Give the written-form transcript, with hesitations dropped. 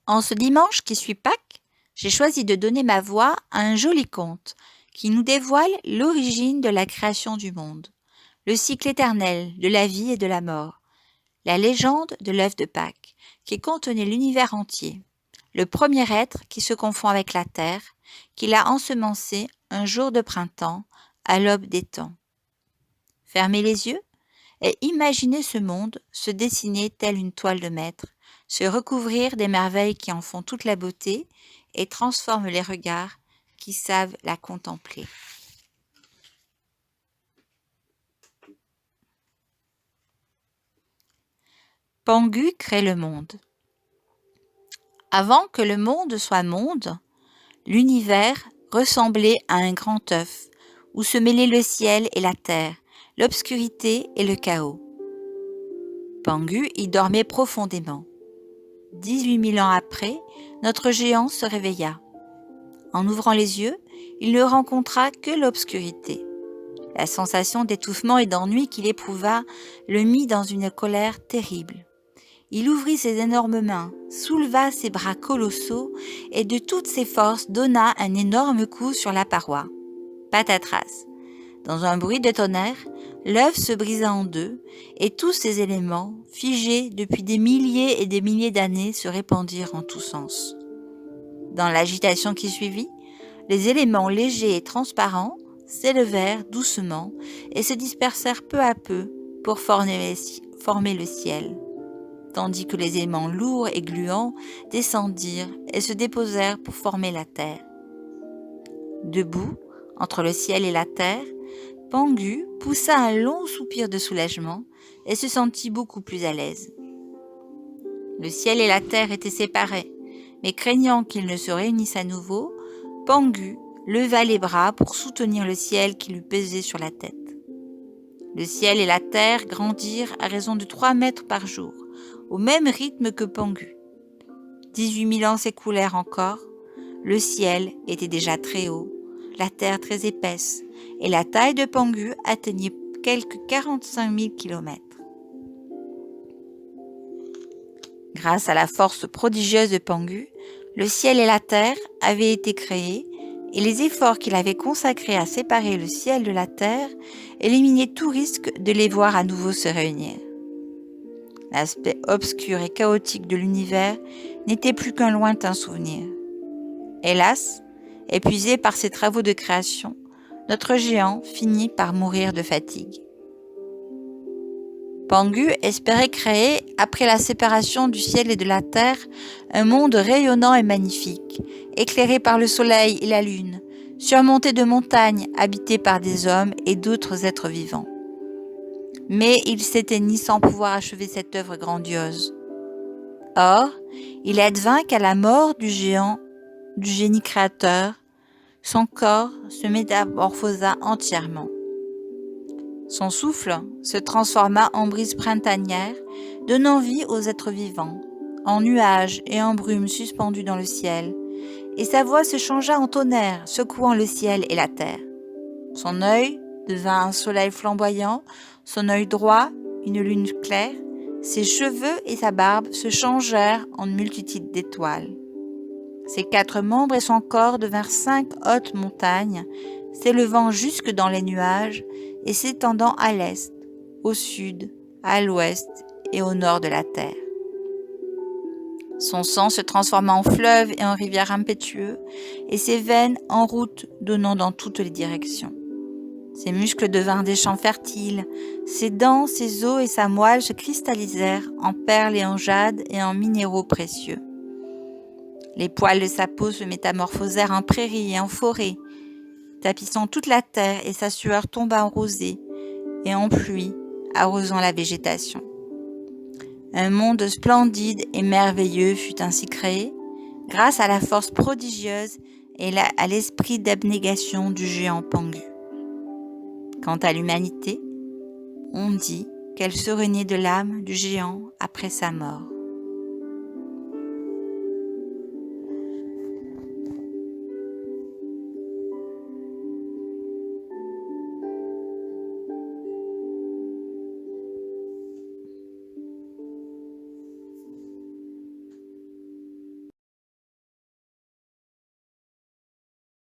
En ce dimanche qui suit Pâques, j'ai choisi de donner ma voix à un joli conte qui nous dévoile l'origine de la création du monde, le cycle éternel de la vie et de la mort, la légende de l'œuf de Pâques qui contenait l'univers entier, le premier être qui se confond avec la terre, qu'il a ensemencé un jour de printemps à l'aube des temps. Fermez les yeux et imaginez ce monde se dessiner tel une toile de maître, se recouvrir des merveilles qui en font toute la beauté et transforment les regards qui savent la contempler. Pangu crée le monde. Avant que le monde soit monde, l'univers ressemblait à un grand œuf où se mêlaient le ciel et la terre, l'obscurité et le chaos. Pangu y dormait profondément. 18 000 ans après, notre géant se réveilla. En ouvrant les yeux, il ne rencontra que l'obscurité. La sensation d'étouffement et d'ennui qu'il éprouva le mit dans une colère terrible. Il ouvrit ses énormes mains, souleva ses bras colossaux et de toutes ses forces donna un énorme coup sur la paroi. Patatras! Dans un bruit de tonnerre, l'œuf se brisa en deux et tous ces éléments, figés depuis des milliers et des milliers d'années, se répandirent en tous sens. Dans l'agitation qui suivit, les éléments légers et transparents s'élevèrent doucement et se dispersèrent peu à peu pour former le ciel, tandis que les éléments lourds et gluants descendirent et se déposèrent pour former la terre. Debout, entre le ciel et la terre, Pangu poussa un long soupir de soulagement et se sentit beaucoup plus à l'aise. Le ciel et la terre étaient séparés, mais craignant qu'ils ne se réunissent à nouveau, Pangu leva les bras pour soutenir le ciel qui lui pesait sur la tête. Le ciel et la terre grandirent à raison de 3 mètres par jour, au même rythme que Pangu. 18 000 ans s'écoulèrent encore, le ciel était déjà très haut, la terre très épaisse, et la taille de Pangu atteignait quelques 45 000 kilomètres. Grâce à la force prodigieuse de Pangu, le ciel et la terre avaient été créés et les efforts qu'il avait consacrés à séparer le ciel de la terre éliminaient tout risque de les voir à nouveau se réunir. L'aspect obscur et chaotique de l'univers n'était plus qu'un lointain souvenir. Hélas, épuisé par ses travaux de création, notre géant finit par mourir de fatigue. Pangu espérait créer, après la séparation du ciel et de la terre, un monde rayonnant et magnifique, éclairé par le soleil et la lune, surmonté de montagnes habitées par des hommes et d'autres êtres vivants. Mais il s'éteignit sans pouvoir achever cette œuvre grandiose. Or, il advint qu'à la mort du génie créateur, son corps se métamorphosa entièrement. Son souffle se transforma en brise printanière, donnant vie aux êtres vivants, en nuages et en brumes suspendus dans le ciel, et sa voix se changea en tonnerre, secouant le ciel et la terre. Son œil devint un soleil flamboyant, son œil droit une lune claire, ses cheveux et sa barbe se changèrent en une multitude d'étoiles. Ses 4 membres et son corps devinrent 5 hautes montagnes, s'élevant jusque dans les nuages et s'étendant à l'est, au sud, à l'ouest et au nord de la terre. Son sang se transforma en fleuve et en rivière impétueux, et ses veines en routes donnant dans toutes les directions. Ses muscles devinrent des champs fertiles, ses dents, ses os et sa moelle se cristallisèrent en perles et en jade et en minéraux précieux. Les poils de sa peau se métamorphosèrent en prairies et en forêts, tapissant toute la terre, et sa sueur tomba en rosée et en pluie, arrosant la végétation. Un monde splendide et merveilleux fut ainsi créé, grâce à la force prodigieuse et à l'esprit d'abnégation du géant Pangu. Quant à l'humanité, on dit qu'elle serait née de l'âme du géant après sa mort.